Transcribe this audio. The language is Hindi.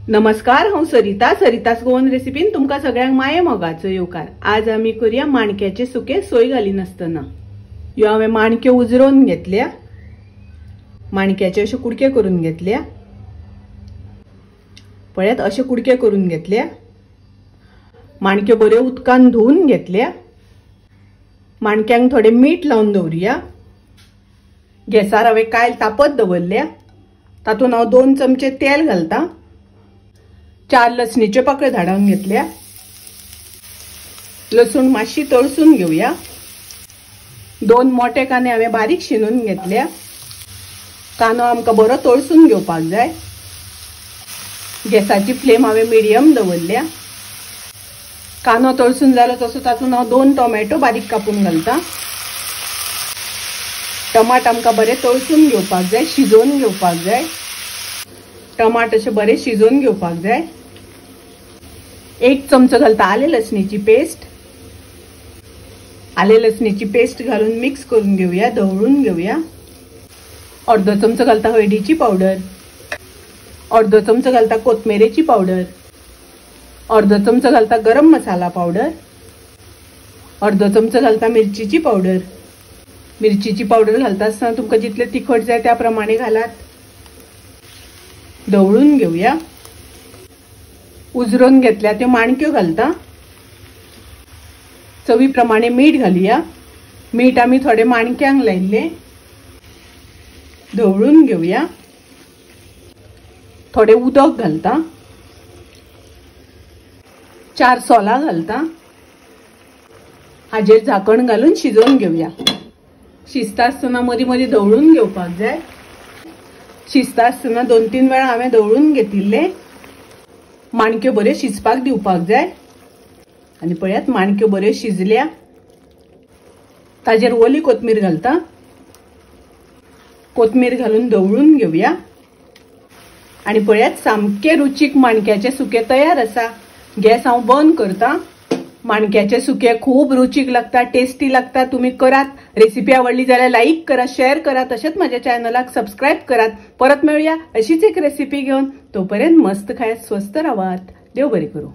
नमस्कार, हांव सरितास गोवन रेसिपीन तुमकां सगळ्यांक माये मोगाचो येवकार। आज आमी करूया माणक्याचे सुके सोय घाली नासतना। ह्यो हांवें माणक्यो उजरोवन घेतल्या, माणक्याचे अशे कुडके करून घेतल्या। पळयात अशे कुडके करून घेतल्या। माणक्यो बऱ्यो उदकान धुवन घेतल्या। माणक्यांक थोडे मीठ लावन दवरुया। गॅसार हांवें कायल तापत दवरल्या। तातूंत हांव 2 चमचे तेल घालता। 4 लसणीच्यो पाकळ्यो धाडावन घेतल्या। लसूण मातशी तळसून घेऊया। 2 मोठे कांदे हांवें बारीक शिनून घेतल्या। कांदो आमकां बरो तळसून घेवपाक जाय। गॅसाची फ्लेम हांवें मिडियम दवरल्या। कांदो तळसून जालो तसो तातूंत हांव 2 टोमॅटो बारीक कापून घालता। टमाट आमकां बरे तळसून घेवपाक जाय, शिजोवन घेवपाक जाय। टमाट अशे बरे शिजोवन घेवपाक जाय। 1 चमचो घालता आले लसणीची पेस्ट। आले लसणीची पेस्ट घालून मिक्स करून घेऊया, ढवळून घेऊया। अर्धो चमचो घालता हळदीची पावडर। अर्धो चमचो घालता कोथमिरेची पावडर। अर्धो चमचो घालता गरम मसाला पावडर। अर्धो चमचो घालता मिरचीची पावडर। मिरचीची पावडर घालता आसतना तुमकां जितले तिखट जाय त्या प्रमाणे घालात। ढवळून घेऊया। उजरोवन घेतल्या त्यो माणक्यो घालता। चवी प्रमाणे मीठ घालूया। मीठ आमी थोडे माणक्यांक लायिल्ले। ढवळून घेऊया। थोडे उदक घालता। 4 सोला घालता। हाजेर झाकण घालून शिजोवन घेऊया। शिजता आसतना मदी मदी ढवळून घेवपाक जाय। शिजता आसतना 2-3 वेळा हांवें ढवळून घेतिल्ले। माणक्यो बऱ्यो शिजपाक दिवपाक जाय। आनी पळयात माणक्यो बऱ्यो शिजल्या। ताजेर ओली कोथमीर घालता। कोथमीर घालून ढवळून घेऊया। आनी पळयात सामके रुचीक माणक्याचे सुके तयार आसा। गॅस हांव बंद करता। माणक्याचे सुके खूब रुचीक लागता, टेस्टी लागता। तुम्ही करात। रेसिपी आवडली जाल्यार लाईक करा, शेअर करा। तशेंच माझ्या चॅनलाक सबस्क्राईब करात। परत मेळूया अशीच एक रेसिपी घेऊन। तोपर्यंत मस्त खायात, स्वस्त रावात। देव बरें करूं।